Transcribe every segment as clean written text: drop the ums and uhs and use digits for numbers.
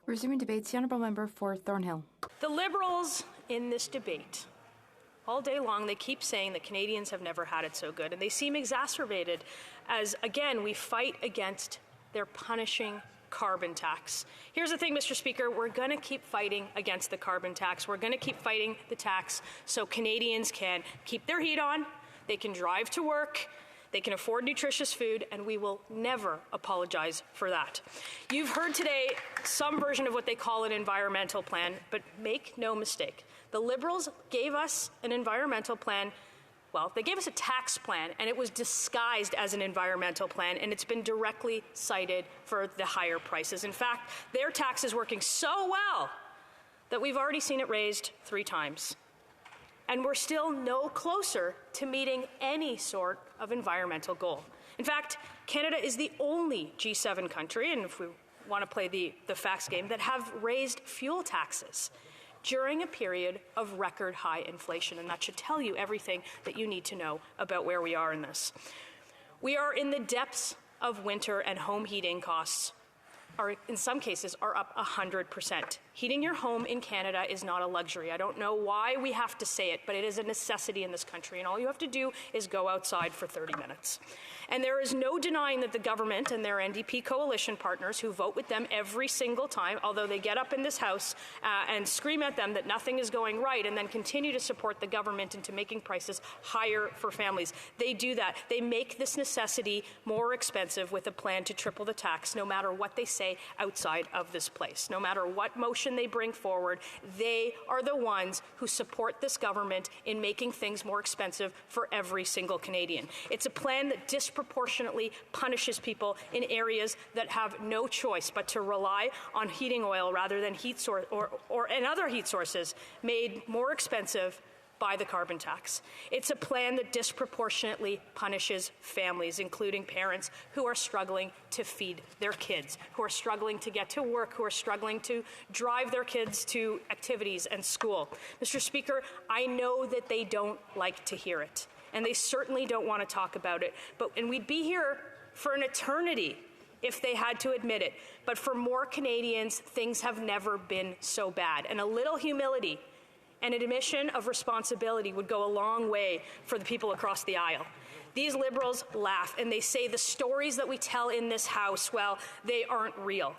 Resuming debates, the honourable member for Thornhill. The Liberals in this debate, all day long, they keep saying that Canadians have never had it so good, and they seem exacerbated as, again, we fight against their punishing carbon tax. Here's the thing, Mr. Speaker, we're going to keep fighting against the carbon tax. We're going to keep fighting the tax so Canadians can keep their heat on, they can drive to work, they can afford nutritious food, and we will never apologize for that. You've heard today some version of what they call an environmental plan, but make no mistake. The Liberals gave us an environmental plan. Well, they gave us a tax plan, and it was disguised as an environmental plan, and it's been directly cited for the higher prices. In fact, their tax is working so well that we've already seen it raised 3 times. And we're still no closer to meeting any sort of environmental goal. In fact, Canada is the only G7 country, and if we want to play the facts game, that have raised fuel taxes during a period of record high inflation. And that should tell you everything that you need to know about where we are in this. We are in the depths of winter, and home heating costs are, in some cases, are up 100%. Heating your home in Canada is not a luxury. I don't know why we have to say it, but it is a necessity in this country, and all you have to do is go outside for 30 minutes. And there is no denying that the government and their NDP coalition partners, who vote with them every single time, although they get up in this House and scream at them that nothing is going right, and then continue to support the government into making prices higher for families. They do that. They make this necessity more expensive with a plan to triple the tax, no matter what they say outside of this place. No matter what motion they bring forward, they are the ones who support this government in making things more expensive for every single Canadian. It's a plan that disproportionately punishes people in areas that have no choice but to rely on heating oil rather than heat source and other heat sources made more expensive by the carbon tax. It's a plan that disproportionately punishes families, including parents who are struggling to feed their kids, who are struggling to get to work, who are struggling to drive their kids to activities and school. Mr. Speaker, I know that they don't like to hear it, and they certainly don't want to talk about it, and we'd be here for an eternity if they had to admit it. But for more Canadians, things have never been so bad, and a little humility and an admission of responsibility would go a long way for the people across the aisle. These Liberals laugh, and they say the stories that we tell in this House, well, they aren't real.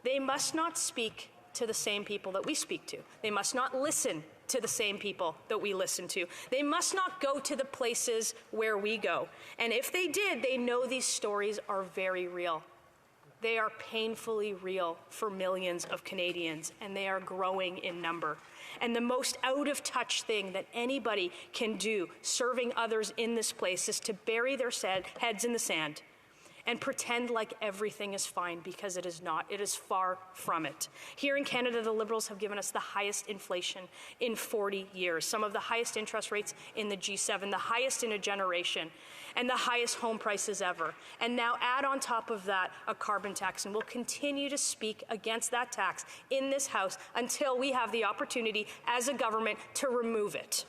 They must not speak to the same people that we speak to. They must not listen to the same people that we listen to. They must not go to the places where we go. And if they did, they know these stories are very real. They are painfully real for millions of Canadians, and they are growing in number. And the most out-of-touch thing that anybody can do serving others in this place is to bury their heads in the sand and pretend like everything is fine, because it is not. It is far from it. Here in Canada, the Liberals have given us the highest inflation in 40 years, some of the highest interest rates in the G7, the highest in a generation, and the highest home prices ever. And now add on top of that a carbon tax, and we'll continue to speak against that tax in this House until we have the opportunity as a government to remove it.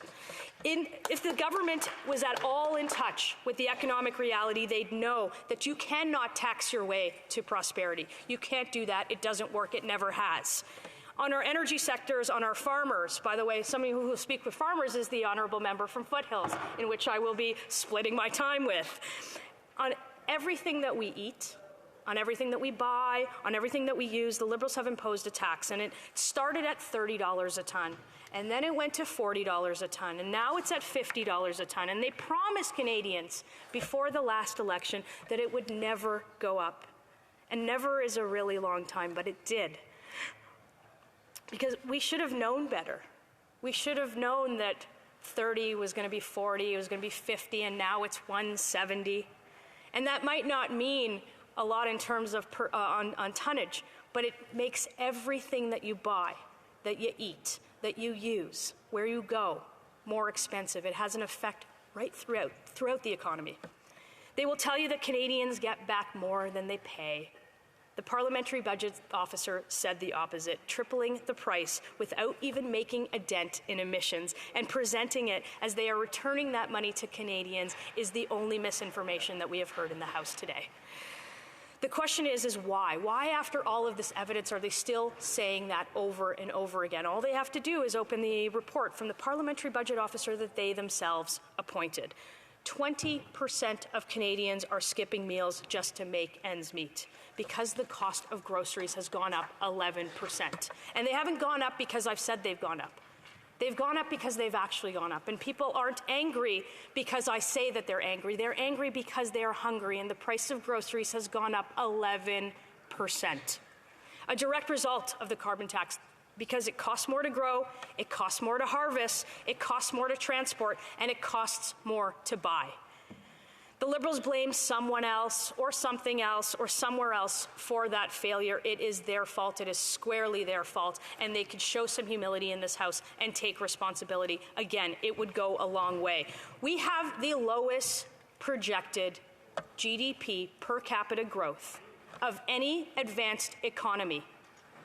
If the government was at all in touch with the economic reality, they'd know that you cannot tax your way to prosperity. You can't do that. It doesn't work. It never has. On our energy sectors, on our farmers, by the way, somebody who will speak with farmers is the honourable member from Foothills, in which I will be splitting my time with. On everything that we eat, on everything that we buy, on everything that we use, the Liberals have imposed a tax, and it started at $30 a tonne. And then it went to $40 a tonne, and now it's at $50 a tonne. And they promised Canadians before the last election that it would never go up. And never is a really long time, but it did. Because we should have known better. We should have known that 30 was going to be 40, it was going to be 50, and now it's 170. And that might not mean a lot in terms of on tonnage, but it makes everything that you buy, that you eat, that you use, where you go, more expensive. It has an effect right throughout the economy. They will tell you that Canadians get back more than they pay. The Parliamentary Budget Officer said the opposite, tripling the price without even making a dent in emissions, and presenting it as they are returning that money to Canadians is the only misinformation that we have heard in the House today. The question is why? Why, after all of this evidence, are they still saying that over and over again? All they have to do is open the report from the parliamentary budget officer that they themselves appointed. 20% of Canadians are skipping meals just to make ends meet because the cost of groceries has gone up 11%. And they haven't gone up because I've said they've gone up. They've gone up because they've actually gone up. And people aren't angry because I say that they're angry. They're angry because they are hungry, and the price of groceries has gone up 11%. A direct result of the carbon tax, because it costs more to grow, it costs more to harvest, it costs more to transport, and it costs more to buy. The Liberals blame someone else or something else or somewhere else for that failure. It is their fault. It is squarely their fault. And they could show some humility in this House and take responsibility. Again, it would go a long way. We have the lowest projected GDP per capita growth of any advanced economy,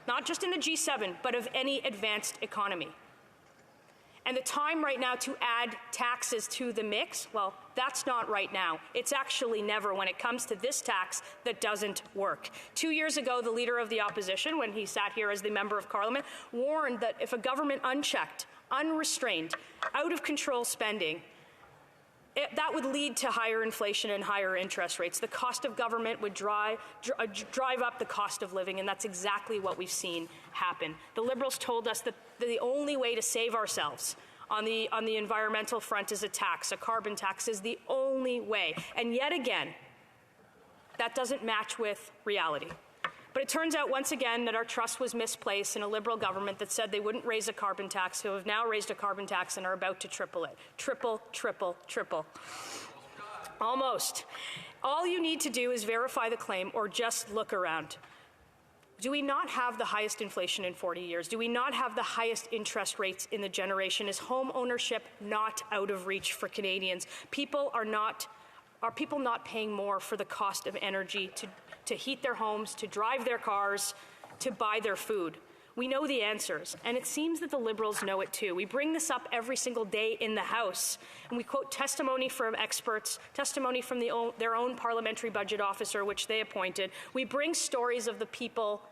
not just in the G7, but of any advanced economy. And the time right now to add taxes to the mix, well, that's not right now. It's actually never when it comes to this tax that doesn't work. 2 years ago, the Leader of the Opposition, when he sat here as the Member of Parliament, warned that if a government unchecked, unrestrained, out of control spending, that would lead to higher inflation and higher interest rates. The cost of government would drive up the cost of living, and that's exactly what we've seen happen. The Liberals told us that the only way to save ourselves on the environmental front is a carbon tax is the only way. And yet again, that doesn't match with reality. But it turns out once again that our trust was misplaced in a Liberal government that said they wouldn't raise a carbon tax, who have now raised a carbon tax and are about to triple it. Triple, triple, triple. Almost. All you need to do is verify the claim or just look around. Do we not have the highest inflation in 40 years? Do we not have the highest interest rates in the generation? Is home ownership not out of reach for Canadians? Are people not paying more for the cost of energy to heat their homes, to drive their cars, to buy their food? We know the answers, and it seems that the Liberals know it too. We bring this up every single day in the House, and we quote testimony from experts, testimony from their own parliamentary budget officer, which they appointed. We bring stories of the people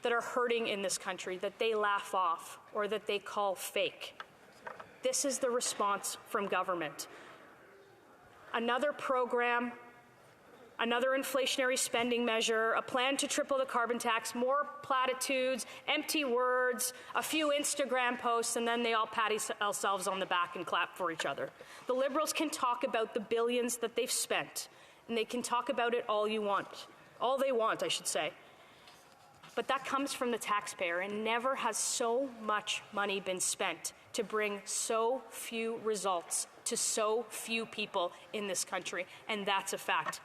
that are hurting in this country, that they laugh off or that they call fake. This is the response from government. Another program, another inflationary spending measure, a plan to triple the carbon tax, more platitudes, empty words, a few Instagram posts, and then they all pat themselves on the back and clap for each other. The Liberals can talk about the billions that they've spent, and they can talk about it all they want, I should say. But that comes from the taxpayer, and never has so much money been spent to bring so few results to so few people in this country, and that's a fact.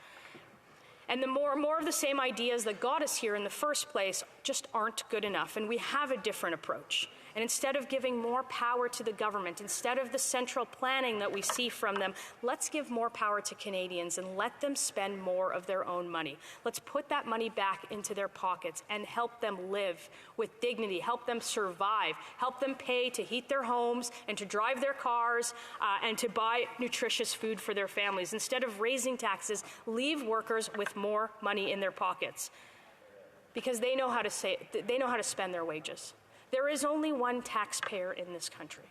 And the more of the same ideas that got us here in the first place just aren't good enough, and we have a different approach. And instead of giving more power to the government, instead of the central planning that we see from them, let's give more power to Canadians and let them spend more of their own money. Let's put that money back into their pockets and help them live with dignity, help them survive, help them pay to heat their homes and to drive their cars and to buy nutritious food for their families. Instead of raising taxes, leave workers with more money in their pockets, because they know how to spend their wages. There is only one taxpayer in this country,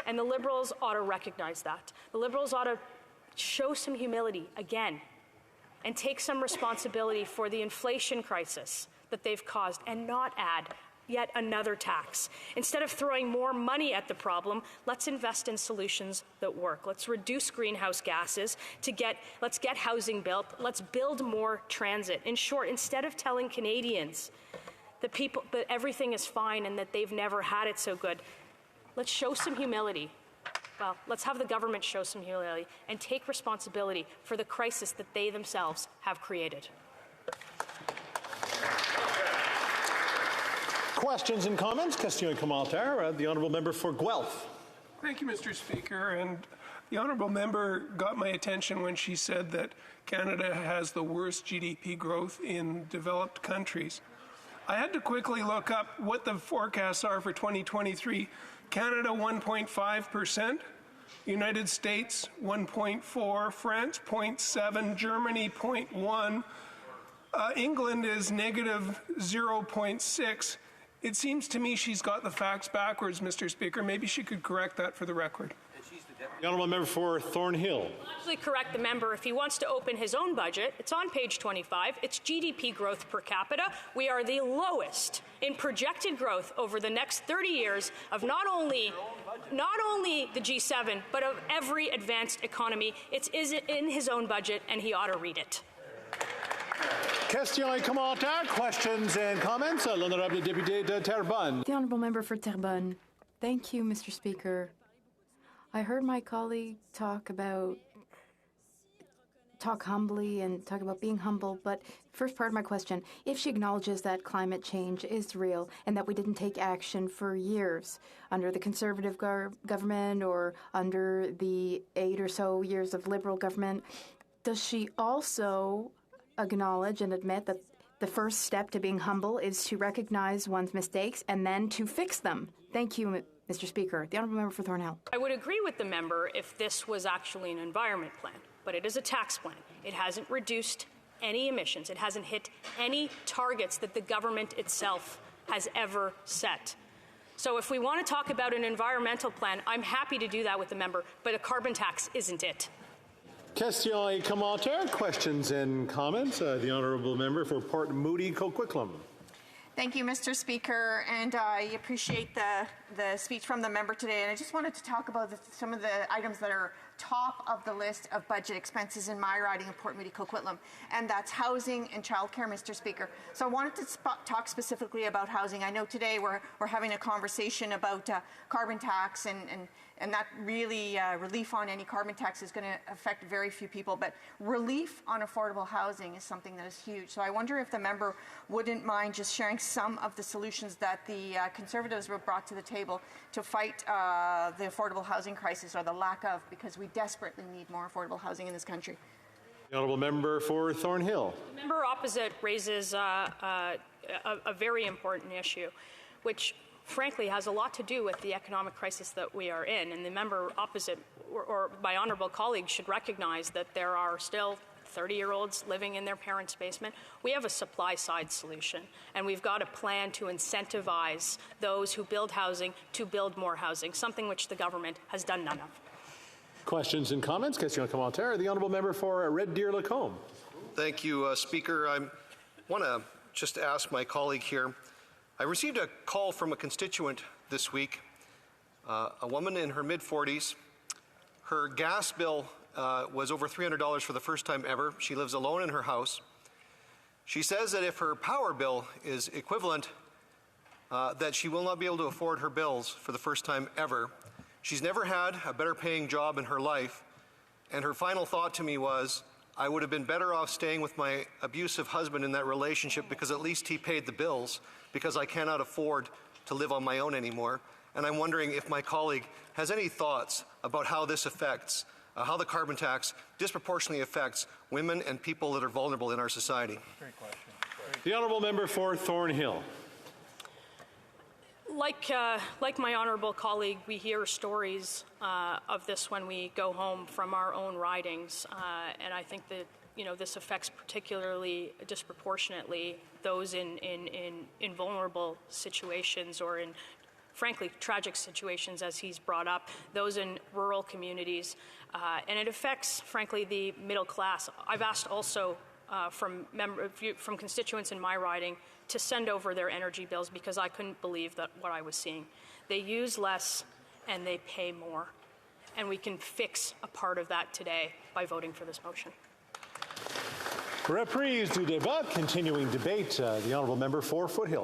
and the Liberals ought to recognize that. The Liberals ought to show some humility again and take some responsibility for the inflation crisis that they've caused and not add yet another tax. Instead of throwing more money at the problem, let's invest in solutions that work. Let's reduce greenhouse gases let's get housing built. Let's build more transit. In short, instead of telling Canadians that everything is fine and that they've never had it so good, let's show some humility. Well, let's have the government show some humility and take responsibility for the crisis that they themselves have created. Questions and comments? Question and commentaire. The Honourable Member for Guelph. Thank you, Mr. Speaker. And the Honourable Member got my attention when she said that Canada has the worst GDP growth in developed countries. I had to quickly look up what the forecasts are for 2023. Canada 1.5%, United States 1.4, France 0.7, Germany 0.1, England is negative 0.6. It seems to me she's got the facts backwards, Mr. Speaker. Maybe she could correct that for the record. The honourable member for Thornhill. Actually correct the member if he wants to open his own budget. It's on page 25. It's GDP growth per capita. We are the lowest in projected growth over the next 30 years of not only the G7, but of every advanced economy. It's in his own budget, and he ought to read it. Questions et commentaires, questions and comments. L'honorable député de Terrebonne. The honourable member for Terrebonne. Thank you, Mr. Speaker. I heard my colleague talk humbly and talk about being humble, but first part of my question, if she acknowledges that climate change is real and that we didn't take action for years under the Conservative government or under the 8 or so years of Liberal government, does she also acknowledge and admit that the first step to being humble is to recognize one's mistakes and then to fix them? Thank you, Mr. Speaker. The honourable member for Thornhill. I would agree with the member if this was actually an environment plan, but it is a tax plan. It hasn't reduced any emissions. It hasn't hit any targets that the government itself has ever set. So if we want to talk about an environmental plan, I'm happy to do that with the member, but a carbon tax isn't it. Questions et commentaires, questions and comments. The honourable member for Port Moody Coquitlam. Thank you, Mr. Speaker, and I appreciate the speech from the member today. And I just wanted to talk about some of the items that are top of the list of budget expenses in my riding of Port Moody Coquitlam, and that's housing and childcare, Mr. Speaker. So I wanted to talk specifically about housing. I know today we're having a conversation about carbon tax, and that really relief on any carbon tax is going to affect very few people, but relief on affordable housing is something that is huge. So I wonder if the member wouldn't mind just sharing some of the solutions that the Conservatives were brought to the table to fight the affordable housing crisis, or the lack of, because we desperately need more affordable housing in this country. The honourable member for Thornhill. The member opposite raises a very important issue, which frankly has a lot to do with the economic crisis that we are in. And the member opposite, or my honourable colleague, should recognize that there are still 30-year-olds living in their parents' basement. We have a supply-side solution, and we've got a plan to incentivize those who build housing to build more housing, something which the government has done none of. Questions and comments, questions et commentaires. The honourable member for Red Deer Lacombe. Thank you, Speaker. I want to just ask my colleague here. I received a call from a constituent this week, a woman in her mid-40s. Her gas bill was over $300 for the first time ever. She lives alone in her house. She says that if her power bill is equivalent, that she will not be able to afford her bills for the first time ever. She's never had a better paying job in her life, and her final thought to me was, I would have been better off staying with my abusive husband in that relationship because at least he paid the bills, because I cannot afford to live on my own anymore. And I'm wondering if my colleague has any thoughts about how this affects, how the carbon tax disproportionately affects women and people that are vulnerable in our society. Great question. The honourable member for Thornhill. Like my honourable colleague, we hear stories of this when we go home from our own ridings, and I think that this affects particularly disproportionately those in vulnerable situations, or in, frankly, tragic situations, as he's brought up, those in rural communities, and it affects, frankly, the middle class. I've asked also from constituents in my riding to send over their energy bills because I couldn't believe that what I was seeing. They use less and they pay more, and we can fix a part of that today by voting for this motion. Reprise du débat, continuing debate. The honourable member for Foothill.